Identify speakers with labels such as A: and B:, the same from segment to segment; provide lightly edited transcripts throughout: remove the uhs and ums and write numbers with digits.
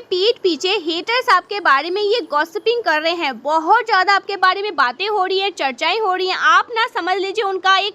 A: पीठ पीछे हेटर्स आपके बारे में ये गॉसिपिंग कर रहे हैं, बहुत ज़्यादा आपके बारे में बातें हो रही हैं, चर्चाएं हो रही हैं। आप ना समझ लीजिए उनका एक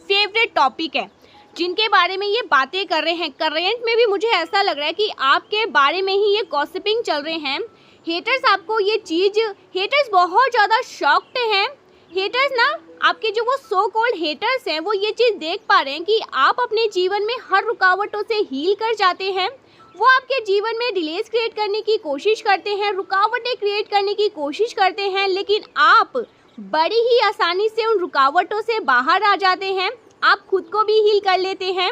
A: फेवरेट टॉपिक है जिनके बारे में ये बातें कर रहे हैं। करेंट में भी मुझे ऐसा लग रहा है कि आपके बारे में ही ये गॉसिपिंग चल रहे हैं। हेटर्स आपको ये चीज़, हेटर्स बहुत ज़्यादा शॉक्ड हैं। हेटर्स ना आपके जो वो सो कॉल्ड हेटर्स हैं वो ये चीज़ देख पा रहे हैं कि आप अपने जीवन में हर रुकावटों से हील कर जाते हैं। वो आपके जीवन में डिलेज क्रिएट करने की कोशिश करते हैं, रुकावटें क्रिएट करने की कोशिश करते हैं, लेकिन आप बड़ी ही आसानी से उन रुकावटों से बाहर आ जाते हैं। आप खुद को भी हील कर लेते हैं।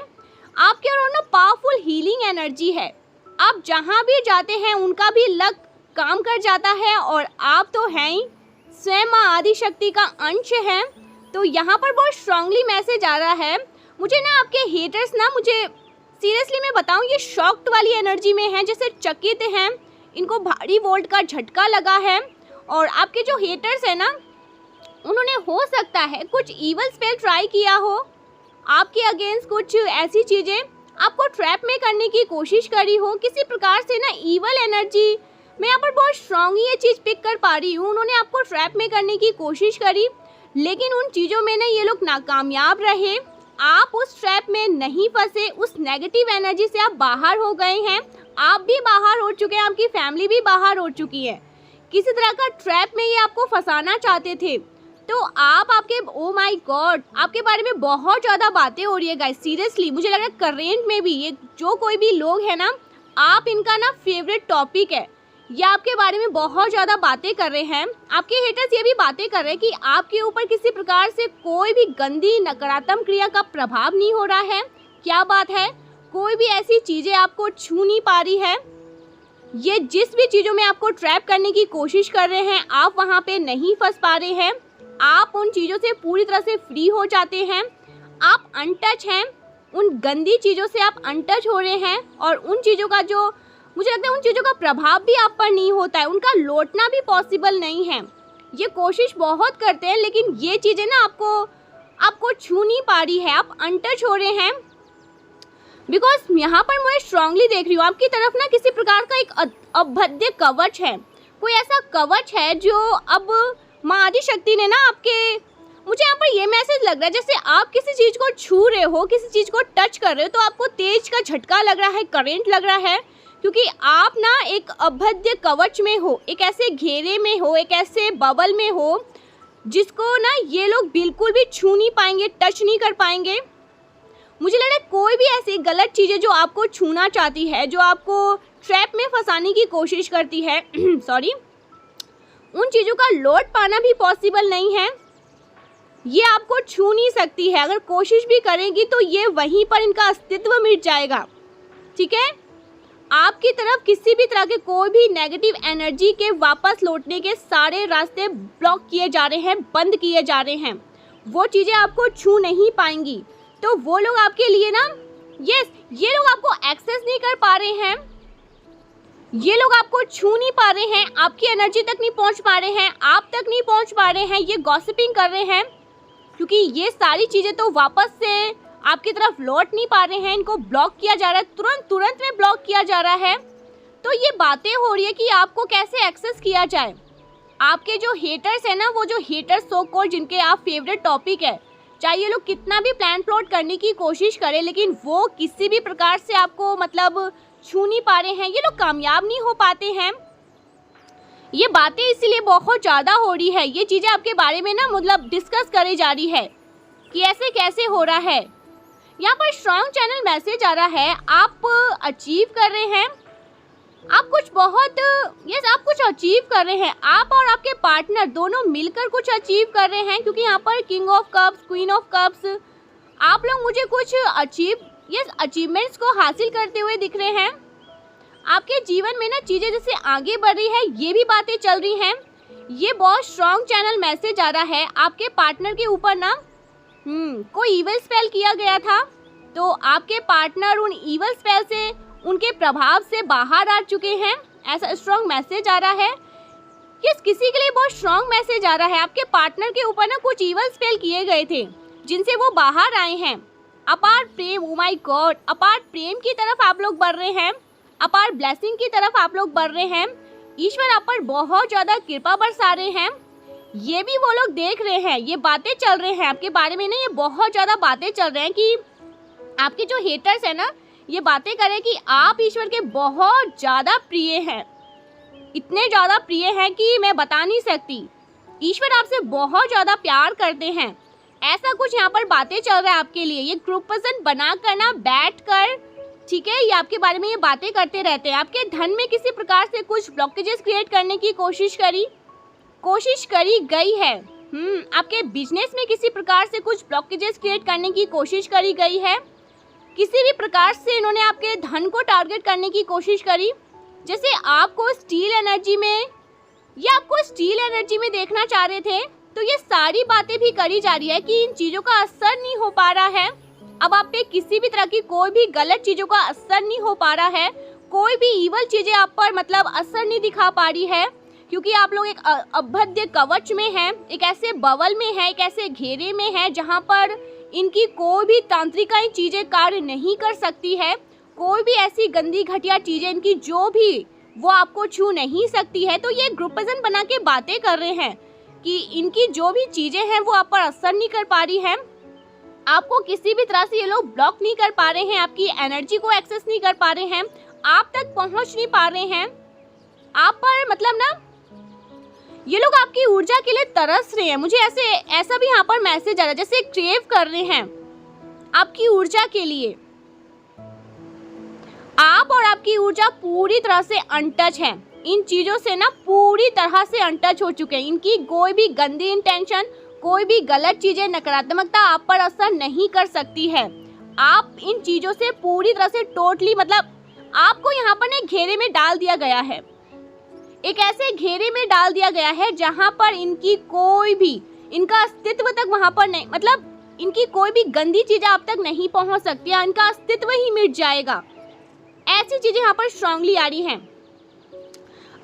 A: आपके अंदर ना पावरफुल हीलिंग एनर्जी है। आप जहाँ भी जाते हैं उनका भी लक काम कर जाता है और आप तो हैं ही स्वयं माँ आदि शक्ति का अंश है। तो यहाँ पर बहुत स्ट्रांगली मैसेज आ रहा है मुझे ना, आपके हेटर्स ना, मुझे सीरियसली मैं बताऊँ ये शॉक्ड वाली एनर्जी में है, जैसे चकित हैं, इनको भारी वोल्ट का झटका लगा है। और आपके जो हेटर्स हैं ना, उन्होंने हो सकता है कुछ ईवल स्पेल ट्राई किया हो आपके अगेंस्ट, कुछ ऐसी चीज़ें आपको ट्रैप में करने की कोशिश करी हो किसी प्रकार से ना। ईवल एनर्जी मैं यहाँ पर बहुत स्ट्रांगली ये चीज़ पिक कर पा रही हूँ। उन्होंने आपको ट्रैप में करने की कोशिश करी, लेकिन उन चीज़ों में ना ये लोग नाकामयाब रहे। आप उस ट्रैप में नहीं फंसे, उस नेगेटिव एनर्जी से आप बाहर हो गए हैं। आप भी बाहर हो चुके हैं, आपकी फैमिली भी बाहर हो चुकी है। किसी तरह का ट्रैप में ये आपको फंसाना चाहते थे, तो आपके ओ माय गॉड, आपके बारे में बहुत ज़्यादा बातें हो रही है गाइस। सीरियसली मुझे लग रहा है करेंट में भी ये जो कोई भी लोग हैं ना, आप इनका ना फेवरेट टॉपिक है। ये आपके बारे में बहुत ज़्यादा बातें कर रहे हैं। आपके हेटर्स ये भी बातें कर रहे हैं कि आपके ऊपर किसी प्रकार से कोई भी गंदी नकारात्मक क्रिया का प्रभाव नहीं हो रहा है। क्या बात है, कोई भी ऐसी चीज़ें आपको छू नहीं पा रही है। ये जिस भी चीज़ों में आपको ट्रैप करने की कोशिश कर रहे हैं, आप वहाँ पे नहीं फंस पा रहे हैं। आप उन चीज़ों से पूरी तरह से फ्री हो जाते हैं। आप अनटच हैं, उन गंदी चीज़ों से आप अनटच हो रहे हैं। और उन चीज़ों का जो मुझे लगता है उन चीज़ों का प्रभाव भी आप पर नहीं होता है, उनका लौटना भी पॉसिबल नहीं है। ये कोशिश बहुत करते हैं, लेकिन ये चीज़ें ना आपको छू नहीं पा रही है। आप अनटच हो रहे हैं। बिकॉज यहाँ पर मैं स्ट्रांगली देख रही हूँ आपकी तरफ ना किसी प्रकार का एक अभेद्य कवच है। कोई ऐसा कवच है जो अब माँ आदि शक्ति ने ना मुझे यहाँ पर ये मैसेज लग रहा है जैसे आप किसी चीज़ को छू रहे हो, किसी चीज़ को टच कर रहे हो, तो आपको तेज का झटका लग रहा है, करंट लग रहा है, क्योंकि आप ना एक अभेद्य कवच में हो, एक ऐसे घेरे में हो, एक ऐसे बबल में हो जिसको ना ये लोग बिल्कुल भी छू नहीं पाएंगे, टच नहीं कर पाएंगे। मुझे लग रहा है कोई भी ऐसी गलत चीज़ें जो आपको छूना चाहती है, जो आपको ट्रैप में फंसाने की कोशिश करती है सॉरी, उन चीज़ों का लौट पाना भी पॉसिबल नहीं है। ये आपको छू नहीं सकती है। अगर कोशिश भी करेंगी तो ये वहीं पर इनका अस्तित्व मिट जाएगा। ठीक है, आपकी तरफ किसी भी तरह के कोई भी नेगेटिव एनर्जी के वापस लौटने के सारे रास्ते ब्लॉक किए जा रहे हैं, बंद किए जा रहे हैं। वो चीज़ें आपको छू नहीं पाएंगी। तो वो लोग आपके लिए ना, ये लोग आपको एक्सेस नहीं कर पा रहे हैं, ये लोग आपको छू नहीं पा रहे हैं, आपकी एनर्जी तक नहीं पहुंच पा रहे हैं, आप तक नहीं पहुंच पा रहे हैं। ये गॉसिपिंग कर रहे हैं क्योंकि ये सारी चीज़ें तो वापस से आपकी तरफ लौट नहीं पा रहे हैं। इनको ब्लॉक किया जा रहा है, तुरंत में ब्लॉक किया जा रहा है। तो ये बातें हो रही है कि आपको कैसे एक्सेस किया जाए। आपके जो हेटर्स है ना, वो जो हेटर्स सो कॉल्ड जिनके आप फेवरेट टॉपिक है, चाहे ये लोग कितना भी प्लान प्लॉट करने की कोशिश करें, लेकिन वो किसी भी प्रकार से आपको मतलब छू नहीं पा रहे हैं। ये लोग कामयाब नहीं हो पाते हैं। ये बातें इसीलिए बहुत ज़्यादा हो रही है। ये चीज़ें आपके बारे में ना मतलब डिस्कस करी जा रही है कि ऐसे कैसे हो रहा है। यहाँ पर स्ट्रॉन्ग चैनल मैसेज आ रहा है, आप अचीव कर रहे हैं, आप कुछ बहुत आप कुछ अचीव कर रहे हैं। आप और आपके पार्टनर दोनों मिलकर कुछ अचीव कर रहे हैं, क्योंकि यहाँ पर king of cups, queen of cups, आप लोग मुझे कुछ अचीवमेंट्स को हासिल करते हुए दिख रहे हैं। आपके जीवन में ना चीज़ें जैसे आगे बढ़ रही है, ये भी बातें चल रही हैं। ये बहुत स्ट्रॉन्ग चैनल मैसेज आ रहा है। आपके पार्टनर के ऊपर ना कोई ईवल स्पेल किया गया था, तो आपके पार्टनर उन ईवल स्पेल से, उनके प्रभाव से बाहर आ चुके हैं। ऐसा स्ट्रॉन्ग मैसेज आ रहा है। किसी के लिए बहुत स्ट्रॉन्ग मैसेज आ रहा है। आपके पार्टनर के ऊपर ना कुछ ईवल स्पेल किए गए थे जिनसे वो बाहर आए हैं। अपार प्रेम, ओ माय गॉड, अपार प्रेम की तरफ आप लोग बढ़ रहे हैं। अपार ब्लेसिंग की तरफ आप लोग बढ़ रहे हैं। ईश्वर आप पर बहुत ज़्यादा कृपा बरसा रहे हैं। ये भी वो लोग देख रहे हैं, ये बातें चल रहे हैं आपके बारे में ना, ये बहुत ज़्यादा बातें चल रहे हैं कि आपके जो हेटर्स है ना, ये बातें करें कि आप ईश्वर के बहुत ज़्यादा प्रिय हैं, इतने ज़्यादा प्रिय हैं कि मैं बता नहीं सकती। ईश्वर आपसे बहुत ज़्यादा प्यार करते हैं, ऐसा कुछ यहाँ पर बातें चल रहा है आपके लिए। ये ग्रुप पर्सन बना कर ना बैठ कर, ठीक है, ये आपके बारे में ये बातें करते रहते हैं। आपके धन में किसी प्रकार से कुछ ब्लॉकेजेस क्रिएट करने की कोशिश करी गई है। आपके बिजनेस में किसी प्रकार से कुछ ब्लॉकेजेस क्रिएट करने की कोशिश करी गई है। किसी भी प्रकार से इन्होंने आपके धन को टारगेट करने की कोशिश करी। जैसे आपको स्टील एनर्जी में देखना चाह रहे थे, तो ये सारी बातें भी करी जा रही है कि इन चीज़ों का असर नहीं हो पा रहा है। अब आप पे किसी भी तरह की कोई भी गलत चीज़ों का असर नहीं हो पा रहा है, कोई भी ईवल चीज़ें आप पर मतलब असर नहीं दिखा पा रही है, क्योंकि आप लोग एक अभेद्य कवच में हैं, एक ऐसे बवल में है, एक ऐसे घेरे में है जहाँ पर इनकी कोई भी तांत्रिकाई चीज़ें कार्य नहीं कर सकती है। कोई भी ऐसी गंदी घटिया चीज़ें इनकी जो भी वो आपको छू नहीं सकती है। तो ये ग्रुप पर्सन बना के बातें कर रहे हैं कि इनकी जो भी चीज़ें हैं वो आप पर असर नहीं कर पा रही हैं। आपको किसी भी तरह से ये लोग ब्लॉक नहीं कर पा रहे हैं, आपकी एनर्जी को एक्सेस नहीं कर पा रहे हैं, आप तक पहुंच नहीं पा रहे हैं। आप पर मतलब ना ये लोग आपकी ऊर्जा के लिए तरस रहे हैं। मुझे ऐसा भी यहाँ पर मैसेज आ रहा है, जैसे क्रेव कर रहे हैं आपकी ऊर्जा के लिए। आप और आपकी ऊर्जा पूरी तरह से अनटच है, इन चीज़ों से ना पूरी तरह से अनटच हो चुके हैं। इनकी कोई भी गंदी इंटेंशन, कोई भी गलत चीज़ें, नकारात्मकता आप पर असर नहीं कर सकती है। आप इन चीज़ों से पूरी तरह से टोटली मतलब आपको यहाँ पर एक घेरे में डाल दिया गया है, एक ऐसे घेरे में डाल दिया गया है जहाँ पर इनकी कोई भी, इनका अस्तित्व तक वहाँ पर नहीं, मतलब इनकी कोई भी गंदी चीज़ें आप तक नहीं पहुँच सकती, इनका अस्तित्व ही मिट जाएगा। ऐसी चीज़ें यहाँ पर स्ट्रांगली आ रही हैं।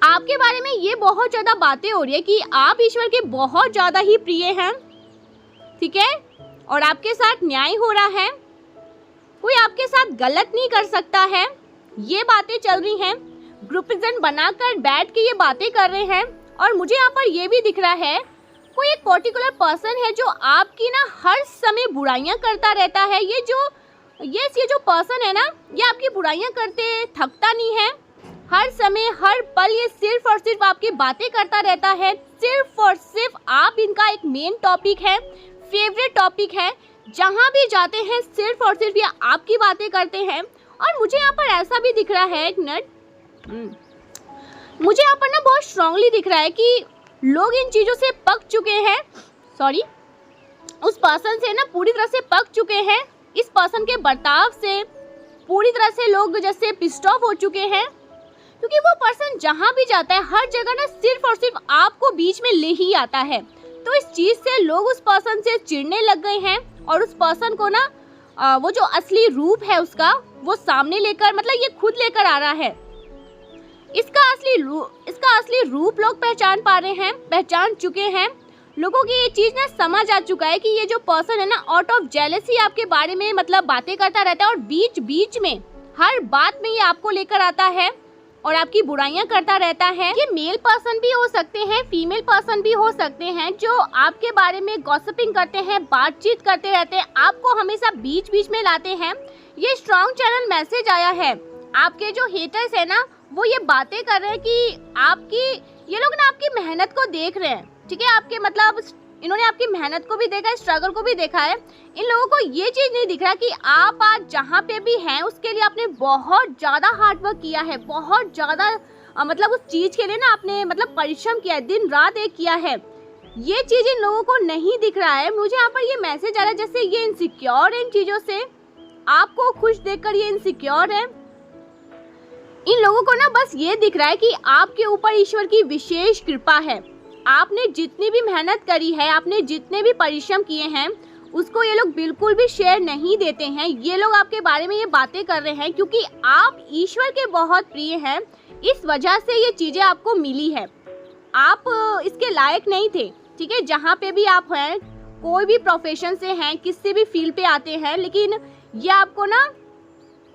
A: आपके बारे में ये बहुत ज़्यादा बातें हो रही है कि आप ईश्वर के बहुत ज़्यादा ही प्रिय हैं, ठीक है, और आपके साथ न्याय हो रहा है, कोई आपके साथ गलत नहीं कर सकता है। ये बातें चल रही हैं, ग्रुपिज्म बनाकर बैठ के ये बातें कर रहे हैं। और मुझे यहाँ पर ये भी दिख रहा है कोई एक पर्टिकुलर पर्सन है जो आपकी ना हर समय बुराइयां करता रहता है। ये जो पर्सन है ना, ये आपकी बुराइयां करते थकता नहीं है। हर समय हर पल ये सिर्फ और सिर्फ आपकी बातें करता रहता है। सिर्फ और सिर्फ आप इनका एक मेन टॉपिक है, फेवरेट टॉपिक है। जहाँ भी जाते हैं सिर्फ और सिर्फ ये आपकी बातें करते हैं। और मुझे यहाँ पर ऐसा भी दिख रहा है, एक मिनट, मुझे यहाँ पर ना बहुत स्ट्रांगली दिख रहा है कि लोग इन चीज़ों से पक चुके हैं, उस पर्सन से ना पूरी तरह से पक चुके हैं। इस पर्सन के बर्ताव से पूरी तरह से लोग जैसे पिस्ड ऑफ हो चुके हैं, क्योंकि वो पर्सन जहाँ भी जाता है हर जगह ना सिर्फ और सिर्फ आपको बीच में ले ही आता है। तो इस चीज़ से लोग उस पर्सन से चिढ़ने लग गए हैं और उस पर्सन को ना वो जो असली रूप है उसका वो सामने लेकर, मतलब ये खुद लेकर आ रहा है। इसका असली रूप लोग पहचान पा रहे हैं, पहचान चुके हैं। लोगों की ये चीज़ ना समझ आ चुका है कि ये जो पर्सन है ना आउट ऑफ जेलसी आपके बारे में मतलब बातें करता रहता है और बीच बीच में हर बात में ये आपको लेकर आता है और आपकी बुराइयां करता रहता है। ये मेल पर्सन भी हो सकते हैं, फीमेल पर्सन भी हो सकते हैं, जो आपके बारे में गॉसिपिंग करते हैं, बातचीत करते रहते हैं, आपको हमेशा बीच बीच में लाते हैं। ये स्ट्रॉन्ग चैनल मैसेज आया है। आपके जो हेटर्स है ना वो ये बातें कर रहे हैं कि ये लोग ना आपकी मेहनत को देख रहे हैं, ठीक है, आपके मतलब इन्होंने आपकी मेहनत को भी देखा है, स्ट्रगल को भी देखा है। इन लोगों को ये चीज़ नहीं दिख रहा कि आप आज जहाँ पे भी हैं उसके लिए आपने बहुत ज़्यादा हार्डवर्क किया है, बहुत ज़्यादा मतलब उस चीज़ के लिए ना आपने मतलब परिश्रम किया है, दिन रात एक किया है। ये चीज़ इन लोगों को नहीं दिख रहा है। मुझे यहाँ पर ये मैसेज आ रहा है जैसे ये इनसिक्योर है इन चीज़ों से, आपको खुश देखकर ये इनसिक्योर है। इन लोगों को ना बस ये दिख रहा है कि आपके ऊपर ईश्वर की विशेष कृपा है। आपने जितनी भी मेहनत करी है, आपने जितने भी परिश्रम किए हैं, उसको ये लोग बिल्कुल भी शेयर नहीं देते हैं। ये लोग आपके बारे में ये बातें कर रहे हैं क्योंकि आप ईश्वर के बहुत प्रिय हैं, इस वजह से ये चीज़ें आपको मिली है। आप इसके लायक नहीं थे, ठीक है, जहाँ पे भी आप हैं, कोई भी प्रोफेशन से हैं, किसी भी फील्ड पे आते हैं, लेकिन ये आपको ना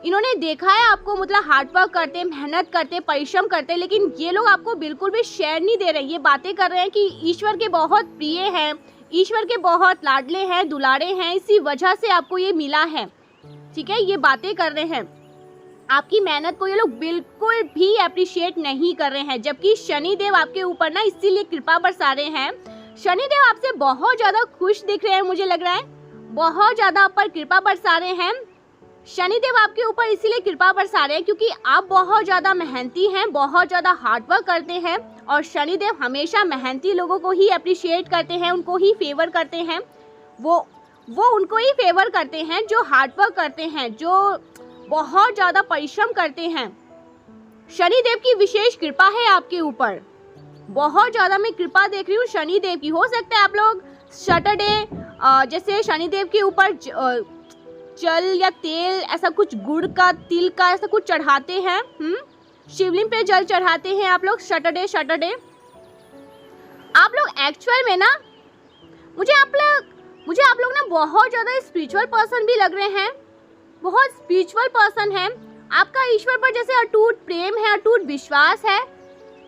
A: इन्होंने देखा है आपको, मतलब हार्ड वर्क करते, मेहनत करते, परिश्रम करते, लेकिन ये लोग आपको बिल्कुल भी शेयर नहीं दे रहे। ये बातें कर रहे हैं कि ईश्वर के बहुत प्रिय हैं, ईश्वर के बहुत लाडले हैं, दुलारे हैं, इसी वजह से आपको ये मिला है। ठीक है, ये बातें कर रहे हैं। आपकी मेहनत को ये लोग बिल्कुल भी अप्रिशिएट नहीं कर रहे हैं, जबकि शनिदेव आपके ऊपर ना इसीलिए कृपा बरसा रहे हैं। शनिदेव आपसे बहुत ज़्यादा खुश दिख रहे हैं, मुझे लग रहा है बहुत ज़्यादा आप पर कृपा बरसा रहे हैं। शनिदेव आपके ऊपर इसीलिए कृपा बरसा रहे हैं क्योंकि आप बहुत ज़्यादा मेहनती हैं, बहुत ज़्यादा हार्डवर्क करते हैं, और शनिदेव हमेशा मेहनती लोगों को ही अप्रिशिएट करते हैं, उनको ही फेवर करते हैं। वो उनको ही फेवर करते हैं जो हार्डवर्क करते हैं, जो बहुत ज़्यादा परिश्रम करते हैं। शनिदेव की विशेष कृपा है आपके ऊपर, बहुत ज़्यादा मैं कृपा देख रही हूँ शनिदेव की। हो सकता है आप लोग सैटरडे जैसे शनिदेव के ऊपर जल या तेल, ऐसा कुछ गुड़ का, तिल का, ऐसा कुछ चढ़ाते हैं। शिवलिंग पे जल चढ़ाते हैं आप लोग सैटरडे। आप लोग एक्चुअल में ना मुझे आप लोग ना बहुत ज़्यादा स्पिरिचुअल पर्सन भी लग रहे हैं, बहुत स्पिरिचुअल पर्सन है। आपका ईश्वर पर जैसे अटूट प्रेम है, अटूट विश्वास है,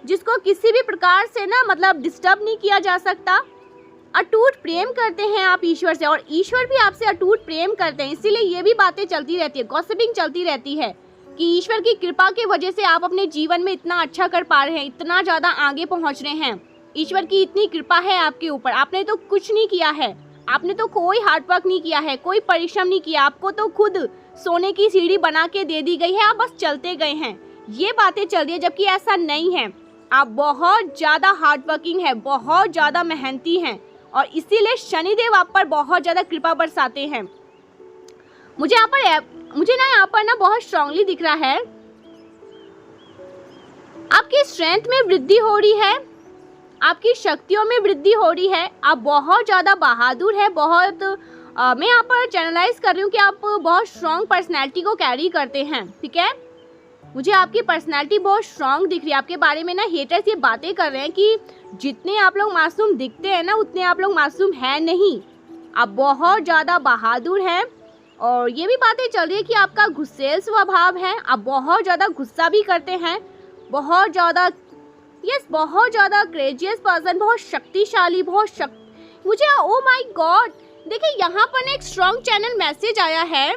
A: जिसको किसी भी प्रकार से ना मतलब डिस्टर्ब नहीं किया जा सकता। अटूट प्रेम करते हैं आप ईश्वर से, और ईश्वर भी आपसे अटूट प्रेम करते हैं। इसीलिए ये भी बातें चलती रहती है, गॉसिपिंग चलती रहती है कि ईश्वर की कृपा की वजह से आप अपने जीवन में इतना अच्छा कर पा रहे हैं, इतना ज़्यादा आगे पहुंच रहे हैं। ईश्वर की इतनी कृपा है आपके ऊपर। आपने तो कुछ नहीं किया है, आपने तो कोई हार्डवर्क नहीं किया है, कोई परिश्रम नहीं किया, आपको तो खुद सोने की सीढ़ी बना के दे दी गई है, आप बस चलते गए हैं। ये बातें चल रही है, जबकि ऐसा नहीं है। आप बहुत ज़्यादा हार्डवर्किंग है, बहुत ज़्यादा मेहनती हैं, और इसीलिए शनिदेव आप पर बहुत ज़्यादा कृपा बरसाते हैं। मुझे यहाँ पर ना बहुत स्ट्रांगली दिख रहा है आपकी स्ट्रेंथ में वृद्धि हो रही है, आपकी शक्तियों में वृद्धि हो रही है। आप बहुत ज़्यादा बहादुर है, मैं यहाँ पर चैनलाइज कर रही हूँ कि आप बहुत स्ट्रॉन्ग पर्सनैलिटी को कैरी करते हैं। ठीक है, मुझे आपकी पर्सनैलिटी बहुत स्ट्रॉन्ग दिख रही है। आपके बारे में ना हेटर्स ये बातें कर रहे हैं कि जितने आप लोग मासूम दिखते हैं ना, उतने आप लोग मासूम हैं नहीं। आप बहुत ज़्यादा बहादुर हैं, और ये भी बातें चल रही है कि आपका गुस्सेल स्वभाव है, आप बहुत ज़्यादा गुस्सा भी करते हैं, बहुत ज़्यादा बहुत ज़्यादा क्रेजियस पर्सन, बहुत शक्तिशाली, मुझे ओ माय गॉड, देखिए यहाँ पर एक स्ट्रॉन्ग चैनल मैसेज आया है।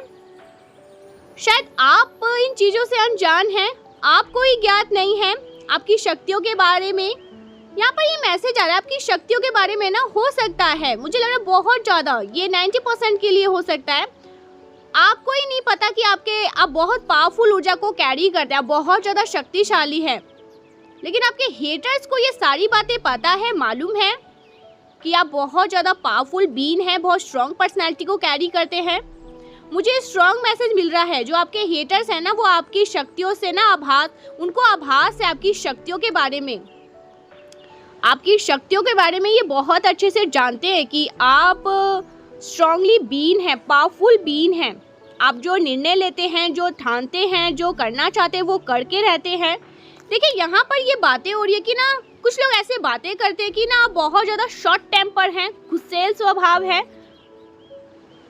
A: शायद आप इन चीज़ों से अनजान हैं, आपको ही ज्ञात नहीं है आपकी शक्तियों के बारे में। यहाँ पर ये मैसेज आ रहा है आपकी शक्तियों के बारे में ना, हो सकता है, मुझे लग रहा है बहुत ज़्यादा, ये 90% के लिए हो सकता है। आपको ही नहीं पता कि आप बहुत पावरफुल ऊर्जा को कैरी करते हैं, आप बहुत ज़्यादा शक्तिशाली है, लेकिन आपके हेटर्स को ये सारी बातें पता है, मालूम है कि आप बहुत ज़्यादा पावरफुल बीइंग हैं, बहुत स्ट्रॉन्ग पर्सनैलिटी को कैरी करते हैं। मुझे स्ट्रॉन्ग मैसेज मिल रहा है, जो आपके हेटर्स हैं ना, वो आपकी शक्तियों से ना उनको आभास है आपकी शक्तियों के बारे में। आपकी शक्तियों के बारे में ये बहुत अच्छे से जानते हैं कि आप स्ट्रॉन्गली बीइंग हैं, पावरफुल बीइंग हैं। आप जो निर्णय लेते हैं, जो ठानते हैं, जो करना चाहते हैं, वो करके रहते हैं। देखिए यहाँ पर ये बातें हो रही है कि ना कुछ लोग ऐसे बातें करते हैं कि ना आप बहुत ज़्यादा शॉर्ट टेम्पर हैं, गुस्सेल स्वभाव है,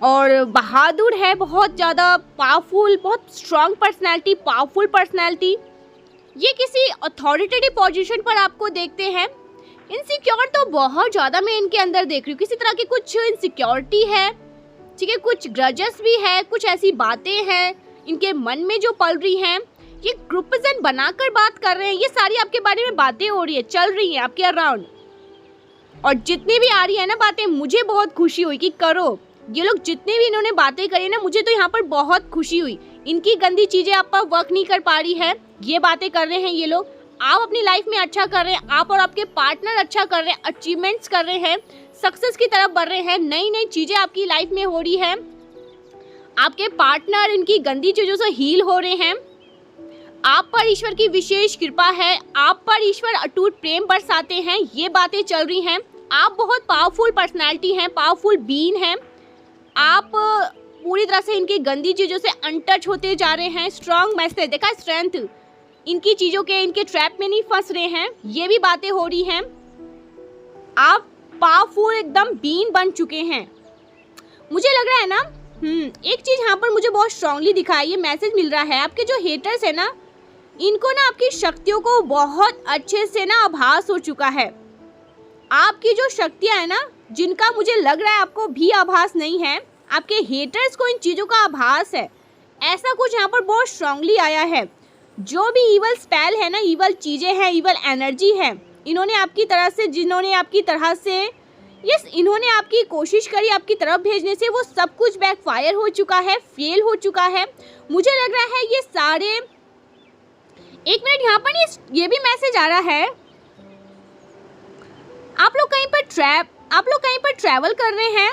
A: और बहादुर है, बहुत ज़्यादा पावरफुल, बहुत स्ट्रॉन्ग पर्सनैलिटी, पावरफुल पर्सनैलिटी। ये किसी अथॉरिटेटिव पोजीशन पर आपको देखते हैं। इनसिक्योर तो बहुत ज़्यादा मैं इनके अंदर देख रही हूँ, किसी तरह की कुछ इनसिक्योरिटी है। ठीक है, कुछ ग्रजेस भी है, कुछ ऐसी बातें हैं इनके मन में जो पल रही हैं। ये ग्रुपिज्म बनाकर बात कर रहे हैं, ये सारी आपके बारे में बातें हो रही है, चल रही हैं आपके अराउंड। और जितनी भी आ रही है ना बातें, मुझे बहुत खुशी हुई कि करो। ये लोग जितनी भी इन्होंने बातें करी ना, मुझे तो यहाँ पर बहुत खुशी हुई। इनकी गंदी चीज़ें आप पर वर्क नहीं कर पा रही है, ये बातें कर रहे हैं ये लोग। आप अपनी लाइफ में अच्छा कर रहे हैं, आप और आपके पार्टनर अच्छा कर रहे हैं, अचीवमेंट्स कर रहे हैं, सक्सेस की तरफ बढ़ रहे हैं, नई नई चीज़ें आपकी लाइफ में हो रही है। आपके पार्टनर इनकी गंदी चीज़ों से हील हो रहे हैं। आप पर ईश्वर की विशेष कृपा है, आप पर ईश्वर अटूट प्रेम बरसाते हैं, ये बातें चल रही हैं। आप बहुत पावरफुल पर्सनैलिटी हैं, पावरफुल बीइंग हैं। आप पूरी तरह से इनकी गंदी चीज़ों से अनटच होते जा रहे हैं। स्ट्रॉन्ग मैसेज देखा, स्ट्रेंथ, इनकी चीज़ों के, इनके ट्रैप में नहीं फंस रहे हैं, ये भी बातें हो रही हैं। आप पावरफुल एकदम बीइंग बन चुके हैं। मुझे लग रहा है ना एक चीज़ यहाँ पर मुझे बहुत स्ट्रांगली दिखाई, ये मैसेज मिल रहा है आपके जो हेटर्स है ना, इनको ना आपकी शक्तियों को बहुत अच्छे से ना आभास हो चुका है। आपकी जो शक्तियाँ है ना, जिनका मुझे लग रहा है आपको भी आभास नहीं है, आपके हेटर्स को इन चीज़ों का आभास है। ऐसा कुछ यहाँ पर बहुत स्ट्रांगली आया है। जो भी ईवल स्पेल है ना, ईवल चीज़ें हैं, ईवल एनर्जी है, इन्होंने आपकी तरह से, जिन्होंने आपकी तरह से इन्होंने आपकी कोशिश करी आपकी तरफ भेजने से, वो सब कुछ बैकफायर हो चुका है, फेल हो चुका है। मुझे लग रहा है ये सारे, एक मिनट, यहाँ पर ये भी मैसेज आ रहा है, आप लोग कहीं पर ट्रैवल कर रहे हैं,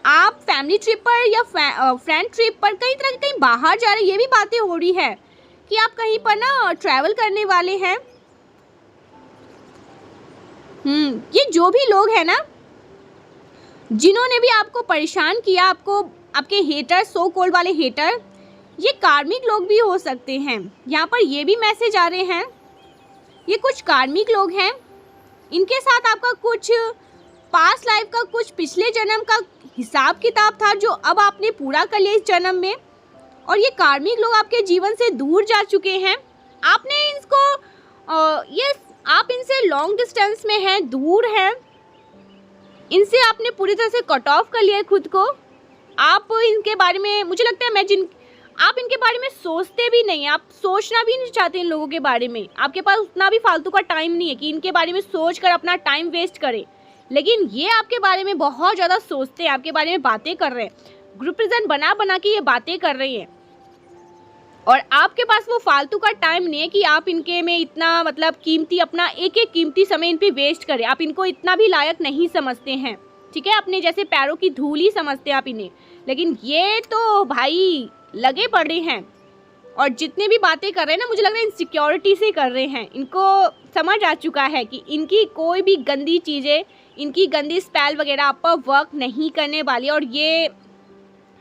A: आप फैमिली ट्रिप पर या फ्रेंड ट्रिप पर कहीं बाहर जा रहे हैं। ये भी बातें हो रही है कि आप कहीं पर ना ट्रैवल करने वाले हैं। ये जो भी लोग हैं ना, जिन्होंने भी आपको परेशान किया, आपके हेटर, सो कॉल्ड वाले हेटर, ये कार्मिक लोग भी हो सकते हैं। यहाँ पर ये भी मैसेज आ रहे हैं, ये कुछ कार्मिक लोग हैं, इनके साथ आपका कुछ पास्ट लाइफ का, कुछ पिछले जन्म का हिसाब किताब था जो अब आपने पूरा कर लिया इस जन्म में, और ये कार्मिक लोग आपके जीवन से दूर जा चुके हैं। आपने इनको आप इनसे लॉन्ग डिस्टेंस में हैं, दूर हैं, इनसे आपने पूरी तरह से कट ऑफ कर लिया है खुद को। आप इनके बारे में, मुझे लगता है आप इनके बारे में सोचते भी नहीं, आप सोचना भी नहीं चाहते इन लोगों के बारे में। आपके पास उतना भी फालतू का टाइम नहीं है कि इनके बारे में सोच कर अपना टाइम वेस्ट करें, लेकिन ये आपके बारे में बहुत ज़्यादा सोचते हैं, आपके बारे में बातें कर रहे हैं, ग्रुप प्रेजेंट बना के ये बातें कर रही हैं, और आपके पास वो फालतू का टाइम नहीं है कि आप इनके में इतना, मतलब कीमती, अपना एक एक कीमती समय इन पे वेस्ट करें। आप इनको इतना भी लायक नहीं समझते हैं, ठीक है, अपने जैसे पैरों की धूल ही समझते हैं आप इन्हें। लेकिन ये तो भाई लगे पड़े हैं, और जितने भी बातें कर रहे हैं ना, मुझे लग रहा है इनसिक्योरिटी से कर रहे हैं। इनको समझ आ चुका है कि इनकी कोई भी गंदी चीज़ें, इनकी गंदी स्पेल वगैरह आप पर वर्क नहीं करने वाली, और ये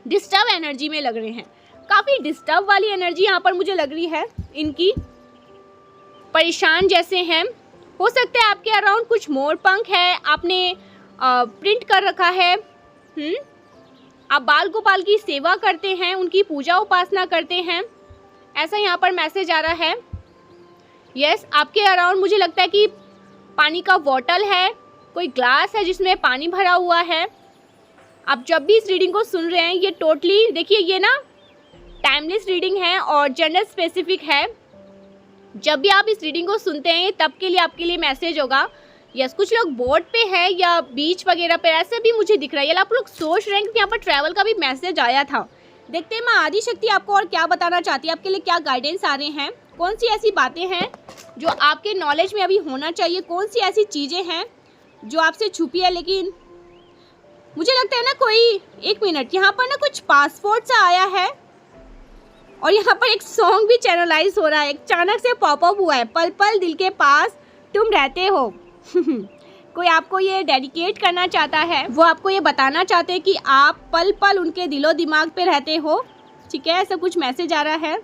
A: डिस्टर्ब एनर्जी में लग रहे हैं। काफ़ी डिस्टर्ब वाली एनर्जी यहाँ पर मुझे लग रही है इनकी, परेशान जैसे हैं। हो सकता है आपके अराउंड कुछ मोर पंख है, आपने प्रिंट कर रखा है। आप बाल गोपाल की सेवा करते हैं, उनकी पूजा उपासना करते हैं, ऐसा यहाँ पर मैसेज आ रहा है। यस, आपके अराउंड मुझे लगता है कि पानी का बॉटल है, कोई ग्लास है जिसमें पानी भरा हुआ है। आप जब भी इस रीडिंग को सुन रहे हैं, ये टोटली देखिए, ये ना टाइमलेस रीडिंग है और जेंडर स्पेसिफिक है। जब भी आप इस रीडिंग को सुनते हैं, तब के लिए आपके लिए मैसेज होगा। यस, कुछ लोग बोट पे है या बीच वगैरह पे, ऐसे भी मुझे दिख रहा है। आप लोग सोच रहे हैं कि यहाँ पर ट्रैवल का भी मैसेज आया था। देखते हैं माँ आदि शक्ति आपको और क्या बताना चाहती है, आपके लिए क्या गाइडेंस आ रहे हैं, कौन सी ऐसी बातें हैं जो आपके नॉलेज में अभी होना चाहिए, कौन सी ऐसी चीज़ें हैं जो आपसे छुपी है। लेकिन मुझे लगता है ना, कोई, एक मिनट, यहाँ पर ना कुछ पासपोर्ट सा आया है, और यहाँ पर एक सॉन्ग भी चैनलाइज हो रहा है, अचानक से पॉपअप हुआ है, पल पल दिल के पास तुम रहते हो। कोई आपको ये डेडिकेट करना चाहता है, वो आपको ये बताना चाहते हैं कि आप पल पल उनके दिलो दिमाग पे रहते हो, ठीक है, ऐसा कुछ मैसेज आ रहा है।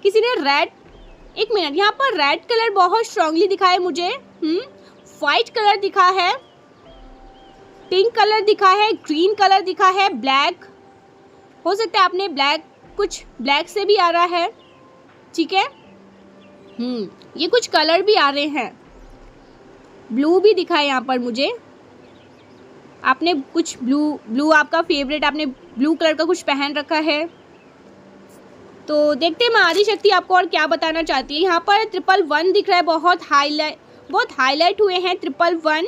A: किसी ने रेड, एक मिनट, यहाँ पर रेड कलर बहुत स्ट्रांगली दिखा है मुझे, वाइट कलर दिखा है, पिंक कलर दिखा है, ग्रीन कलर दिखा है, ब्लैक, हो सकता है आपने ब्लैक, कुछ ब्लैक से भी आ रहा है, ठीक है। ये कुछ कलर भी आ रहे हैं, ब्लू भी दिखा है यहाँ पर मुझे, आपने कुछ ब्लू आपका फेवरेट, आपने ब्लू कलर का कुछ पहन रखा है। तो देखते हैं माँ आदि शक्ति आपको और क्या बताना चाहती है। यहाँ पर 111 दिख रहा है, बहुत हाईलाइट हुए हैं 111।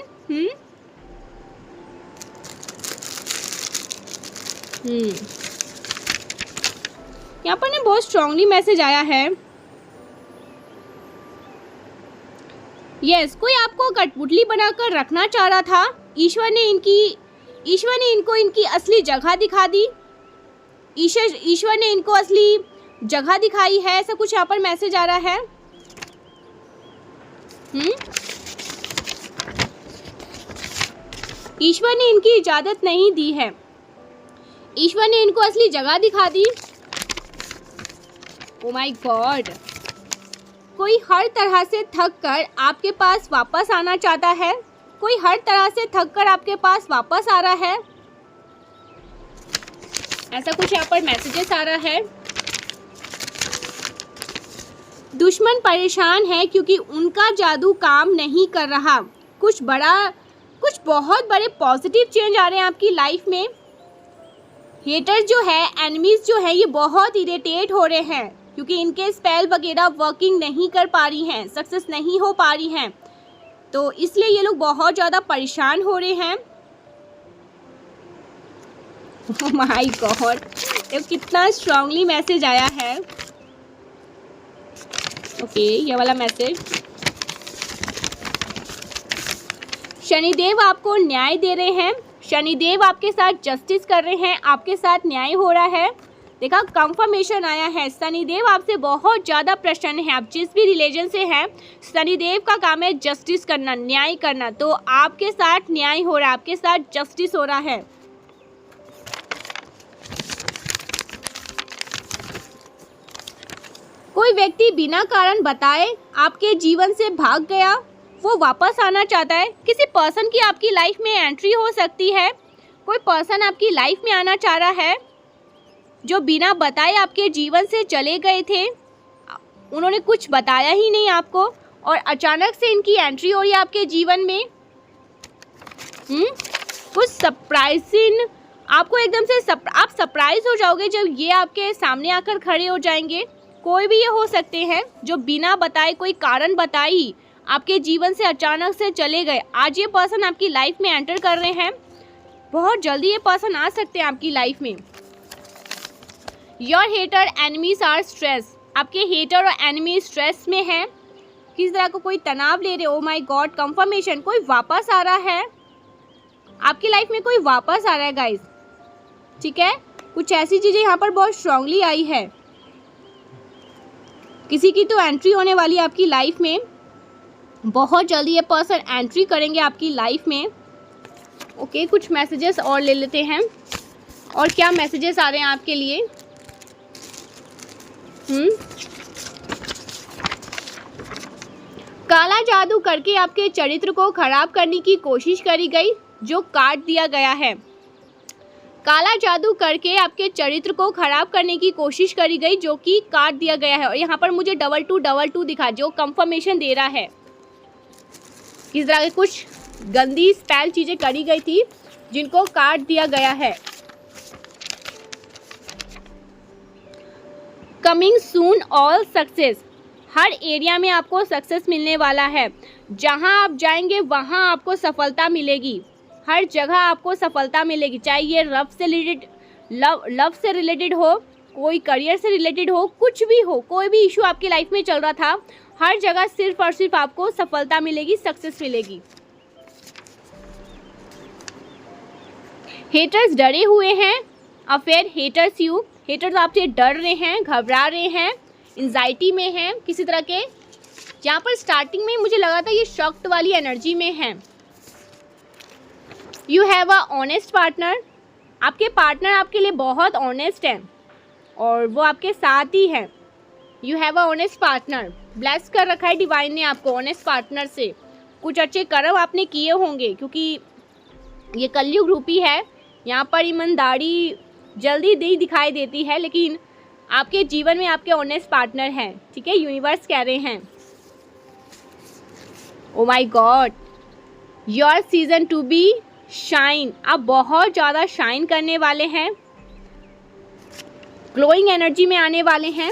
A: यहाँ पर ना बहुत स्ट्रांगली मैसेज आया है। यस, कोई आपको कठपुतली बनाकर रखना चाह रहा था। ईश्वर ने इनको इनकी असली जगह दिखा दी, ईश्वर ने इनको असली जगह दिखाई है, ऐसा कुछ यहाँ पर मैसेज आ रहा है। ईश्वर ने इनकी इजाज़त नहीं दी है, ईश्वर ने इनको असली जगह दिखा दी। ओ माय गॉड, कोई हर तरह से थक कर आपके पास वापस आना चाहता है, कोई हर तरह से थक कर आपके पास वापस आ रहा है। ऐसा कुछ यहाँ पर मैसेजेस आ रहा है। दुश्मन परेशान है क्योंकि उनका जादू काम नहीं कर रहा। कुछ बहुत बड़े पॉजिटिव चेंज आ रहे हैं आपकी लाइफ में। हेटर्स जो है, एनिमीज जो है, ये बहुत इरिटेट हो रहे हैं क्योंकि इनके स्पेल वगैरह वर्किंग नहीं कर पा रही हैं, सक्सेस नहीं हो पा रही हैं, तो इसलिए ये लोग बहुत ज़्यादा परेशान हो रहे हैं। ओह माय गॉड, ये कितना स्ट्रांगली मैसेज आया है। ओके, ये वाला मैसेज, शनिदेव आपको न्याय दे रहे हैं, शनिदेव आपके साथ जस्टिस कर रहे हैं, आपके साथ न्याय हो रहा है। देखा, कंफर्मेशन आया है, शनिदेव आपसे बहुत ज़्यादा प्रसन्न है। आप जिस भी रिलीजन से हैं, शनिदेव का काम है जस्टिस करना, न्याय करना, तो आपके साथ न्याय हो रहा है, आपके साथ जस्टिस हो रहा है। कोई व्यक्ति बिना कारण बताए आपके जीवन से भाग गया, वो वापस आना चाहता है। किसी पर्सन की आपकी लाइफ में एंट्री हो सकती है। कोई पर्सन आपकी लाइफ में आना चाह रहा है जो बिना बताए आपके जीवन से चले गए थे, उन्होंने कुछ बताया ही नहीं आपको, और अचानक से इनकी एंट्री हो रही है आपके जीवन में। कुछ सरप्राइजिंग, आपको एकदम से आप सरप्राइज हो जाओगे जब ये आपके सामने आकर खड़े हो जाएंगे। कोई भी ये हो सकते हैं जो बिना बताए, कोई कारण बताए ही आपके जीवन से अचानक से चले गए। आज ये पर्सन आपकी लाइफ में एंटर कर रहे हैं, बहुत जल्दी ये पर्सन आ सकते हैं आपकी लाइफ में। Your hater enemies are stress, आपके हेटर और एनिमी स्ट्रेस में हैं, किस तरह को कोई तनाव ले रहे। ओ माय गॉड, कंफर्मेशन, कोई वापस आ रहा है आपकी लाइफ में, कोई वापस आ रहा है गाइस, ठीक है। कुछ ऐसी चीज़ें यहाँ पर बहुत स्ट्रांगली आई है। किसी की तो एंट्री होने वाली है आपकी लाइफ में, बहुत जल्दी ये पर्सन एंट्री करेंगे आपकी लाइफ में। ओके, कुछ मैसेजेस और ले लेते हैं, और क्या मैसेजेस आ रहे हैं आपके लिए। काला जादू करके आपके चरित्र को खराब करने की कोशिश करी गई, जो काट दिया गया है। काला जादू करके आपके चरित्र को खराब करने की कोशिश करी गई, जो कि काट दिया गया है। और यहाँ पर मुझे 2222 दिखा, जो कंफर्मेशन दे रहा है किस तरह के कुछ गंदी स्पेल चीज़ें करी गई थी, जिनको काट दिया गया है। कमिंग सून ऑल सक्सेस, हर एरिया में आपको सक्सेस मिलने वाला है। जहां आप जाएंगे वहां आपको सफलता मिलेगी, हर जगह आपको सफलता मिलेगी, चाहे ये लव से रिलेटेड हो, कोई करियर से रिलेटेड हो, कुछ भी हो, कोई भी इशू आपकी लाइफ में चल रहा था, हर जगह सिर्फ और सिर्फ आपको सफलता मिलेगी, सक्सेस मिलेगी। हेटर्स डरे हुए हैं, अफेयर हेटर्स यू, हेटर्स आपसे डर रहे हैं, घबरा रहे हैं, एंजाइटी में हैं किसी तरह के। जहाँ पर स्टार्टिंग में मुझे लगा था ये शॉक्ड वाली एनर्जी में है। You have a honest partner, आपके पार्टनर आपके लिए बहुत ऑनेस्ट हैं और वो आपके साथ ही है। You have a honest partner, bless कर रखा है डिवाइन ने आपको ऑनेस्ट पार्टनर से। कुछ अच्छे कर्म आपने किए होंगे, क्योंकि ये कलयुग रूपी है, यहाँ पर ईमानदारी जल्दी नहीं दिखाई देती है, लेकिन आपके जीवन में आपके ऑनेस्ट पार्टनर हैं, ठीक है। यूनिवर्स कह रहे हैं, oh my god, your season to be shine, आप बहुत ज़्यादा शाइन करने वाले हैं, ग्लोइंग एनर्जी में आने वाले हैं।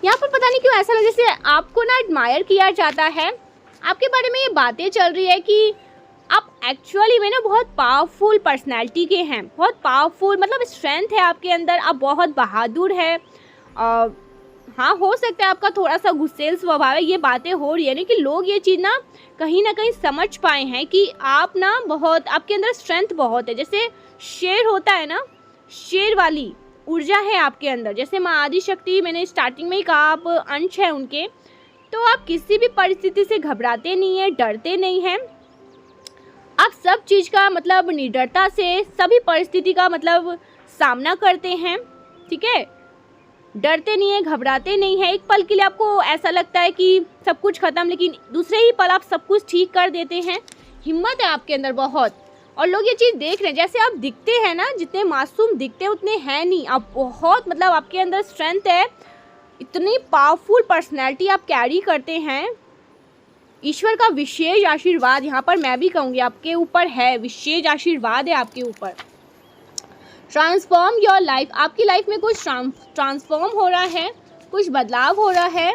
A: यहाँ पर पता नहीं क्यों ऐसा लग जैसे आपको ना एडमायर किया जाता है, आपके बारे में ये बातें चल रही है कि आप एक्चुअली में ना बहुत पावरफुल पर्सनैलिटी के हैं, बहुत पावरफुल, मतलब स्ट्रेंथ है आपके अंदर, आप बहुत बहादुर है। हाँ, हो सकता है आपका थोड़ा सा गुस्सेल स्वभाव है, ये बातें हो रही है ना कि लोग ये चीज़ ना कहीं समझ पाए हैं कि आप ना बहुत, आपके अंदर स्ट्रेंथ बहुत है। जैसे शेर होता है ना, शेर वाली ऊर्जा है आपके अंदर। जैसे माँ आदिशक्ति, मैंने स्टार्टिंग में ही कहा, आप अंश हैं उनके, तो आप किसी भी परिस्थिति से घबराते नहीं हैं, डरते नहीं हैं। आप सब चीज़ का मतलब निडरता से सभी परिस्थिति का मतलब सामना करते हैं, ठीक है। डरते नहीं है, घबराते नहीं है। एक पल के लिए आपको ऐसा लगता है कि सब कुछ ख़त्म, लेकिन दूसरे ही पल आप सब कुछ ठीक कर देते हैं। हिम्मत है आपके अंदर बहुत, और लोग ये चीज़ देख रहे हैं। जैसे आप दिखते हैं ना, जितने मासूम दिखते हैं उतने हैं नहीं आप। बहुत मतलब आपके अंदर स्ट्रेंथ है, इतनी पावरफुल पर्सनैलिटी आप कैरी करते हैं। ईश्वर का विशेष आशीर्वाद यहाँ पर मैं भी कहूँगी आपके ऊपर है, विशेष आशीर्वाद है आपके ऊपर। ट्रांसफॉर्म योर लाइफ, आपकी लाइफ में कुछ ट्रांसफॉर्म हो रहा है, कुछ बदलाव हो रहा है,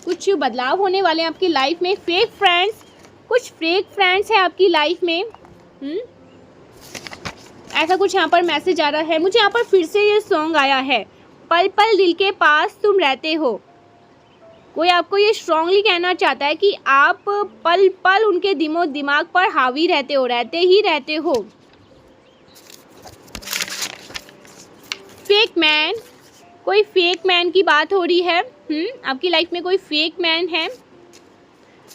A: कुछ बदलाव होने वाले हैं आपकी लाइफ में। फेक फ्रेंड्स, कुछ फेक फ्रेंड्स हैं आपकी लाइफ में। ऐसा कुछ यहाँ पर मैसेज आ रहा है मुझे। यहाँ पर फिर से ये सॉन्ग आया है, पल पल दिल के पास तुम रहते हो। कोई आपको ये स्ट्रांगली कहना चाहता है कि आप पल पल उनके दिमाग पर हावी रहते हो, रहते ही रहते हो। फेक मैन, कोई फेक मैन की बात हो रही है। आपकी लाइफ में कोई फेक मैन है,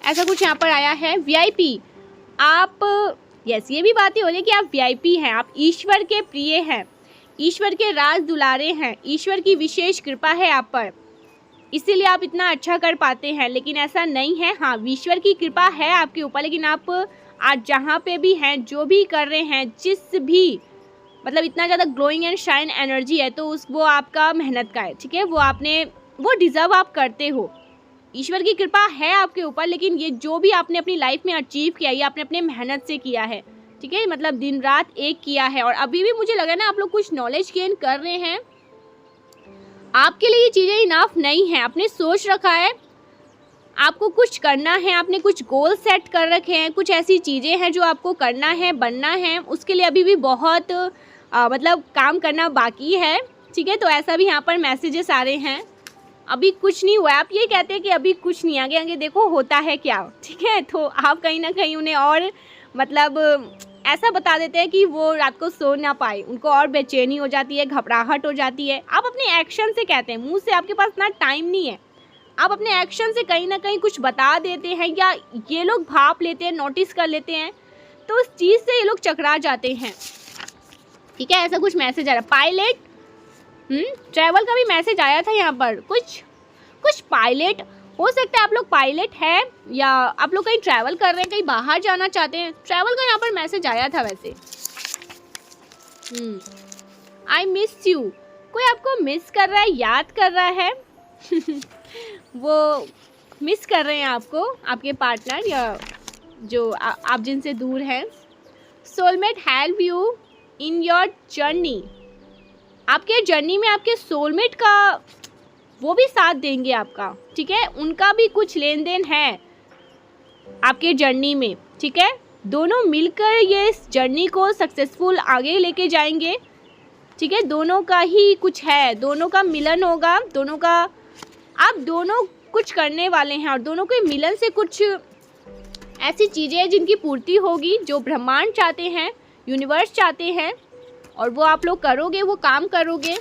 A: ऐसा कुछ यहाँ पर आया है। वीआईपी, आप यस ये भी बातें हो रही है कि आप वीआईपी हैं, आप ईश्वर के प्रिय हैं, ईश्वर के राज दुलारे हैं, ईश्वर की विशेष कृपा है आप पर, इसीलिए आप इतना अच्छा कर पाते हैं। लेकिन ऐसा नहीं है। हाँ, ईश्वर की कृपा है आपके ऊपर, लेकिन आप आज जहाँ पे भी हैं, जो भी कर रहे हैं, जिस भी मतलब इतना ज़्यादा ग्लोइंग एंड शाइन एनर्जी है, तो वो आपका मेहनत का है, ठीक है। वो डिज़र्व आप करते हो। ईश्वर की कृपा है आपके ऊपर, लेकिन ये जो भी आपने अपनी लाइफ में अचीव किया, ये आपने अपने मेहनत से किया है, ठीक है। मतलब दिन रात एक किया है। और अभी भी मुझे लगा ना आप लोग कुछ नॉलेज गेन कर रहे हैं। आपके लिए ये चीज़ें इनफ नहीं है। आपने सोच रखा है आपको कुछ करना है, आपने कुछ गोल सेट कर रखे हैं, कुछ ऐसी चीज़ें हैं जो आपको करना है, बनना है। उसके लिए अभी भी बहुत मतलब काम करना बाकी है, ठीक है। तो ऐसा भी यहाँ पर मैसेजेस आ रहे हैं, अभी कुछ नहीं हुआ। आप ये कहते हैं कि अभी कुछ नहीं, आगे आगे देखो होता है क्या, ठीक है। तो आप कहीं ना कहीं उन्हें और मतलब ऐसा बता देते हैं कि वो रात को सो ना पाए, उनको और बेचैनी हो जाती है, घबराहट हो जाती है। आप अपने एक्शन से कहते हैं, मुंह से आपके पास इतना टाइम नहीं है। आप अपने एक्शन से कहीं ना कहीं कुछ बता देते हैं, या ये लोग भाप लेते हैं, नोटिस कर लेते हैं, तो उस चीज़ से ये लोग चकरा जाते हैं, ठीक है। ऐसा कुछ मैसेज आ रहा है। पायलट, ट्रैवल का भी मैसेज आया था यहाँ पर। कुछ पायलट हो सकता है, आप लोग पायलट हैं या आप लोग कहीं ट्रैवल कर रहे हैं, कहीं बाहर जाना चाहते हैं। ट्रैवल का यहाँ पर मैसेज आया था वैसे। आई मिस यू, कोई आपको मिस कर रहा है, याद कर रहा है वो मिस कर रहे हैं आपको, आपके पार्टनर या जो आप जिनसे दूर हैं। Soulmate help you in your journey, आपके जर्नी में आपके सोलमेट का वो भी साथ देंगे आपका, ठीक है। उनका भी कुछ लेन देन है आपके जर्नी में, ठीक है। दोनों मिलकर ये इस जर्नी को सक्सेसफुल आगे लेके जाएंगे, ठीक है। दोनों का ही कुछ है, दोनों का मिलन होगा, दोनों का आप दोनों कुछ करने वाले हैं, और दोनों के मिलन से कुछ ऐसी चीज़ें हैं जिनकी पूर्ति होगी, जो ब्रह्मांड चाहते हैं, यूनिवर्स चाहते हैं, और वो आप लोग करोगे, वो काम करोगे।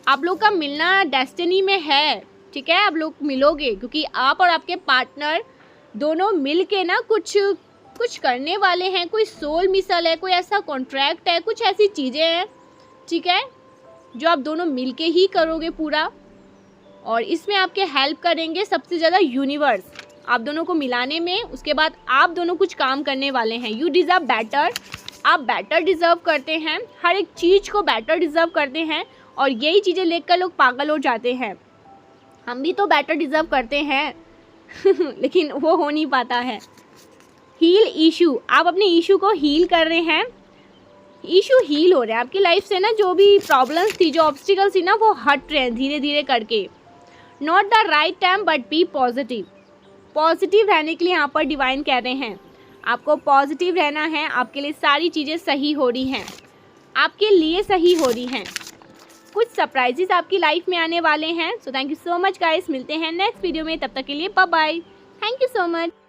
A: आप लोग का मिलना डेस्टिनी में है, ठीक है। आप लोग मिलोगे क्योंकि आप और आपके पार्टनर दोनों मिल के ना कुछ करने वाले हैं। कोई सोल मिसल है, कोई ऐसा कॉन्ट्रैक्ट है, कुछ ऐसी चीज़ें हैं, ठीक है, जो आप दोनों मिल के ही करोगे पूरा। और इसमें आपके हेल्प करेंगे सबसे ज़्यादा यूनिवर्स, आप दोनों को मिलाने में। उसके बाद आप दोनों कुछ काम करने वाले हैं। यू डिज़र्व बेटर, आप बेटर डिज़र्व करते हैं, हर एक चीज़ को बेटर डिज़र्व करते हैं, और यही चीज़ें लेकर लोग पागल हो जाते हैं। हम भी तो बेटर डिज़र्व करते हैं लेकिन वो हो नहीं पाता है। हील इशू, आप अपने इशू को हील कर रहे हैं, इशू हील हो रहे हैं आपकी लाइफ से ना। जो भी प्रॉब्लम्स थी, जो ऑब्स्टिकल्स थी ना, वो हट रहे हैं धीरे धीरे करके। Not the right time but be positive, positive रहने के लिए यहाँ पर डिवाइन कह रहे हैं आपको पॉजिटिव रहना है। आपके लिए सारी चीज़ें सही हो रही हैं, आपके लिए सही हो रही हैं। कुछ सरप्राइजेस आपकी लाइफ में आने वाले हैं। So thank you so much guys, मिलते हैं नेक्स्ट वीडियो में, तब तक के लिए bye bye, thank you so much.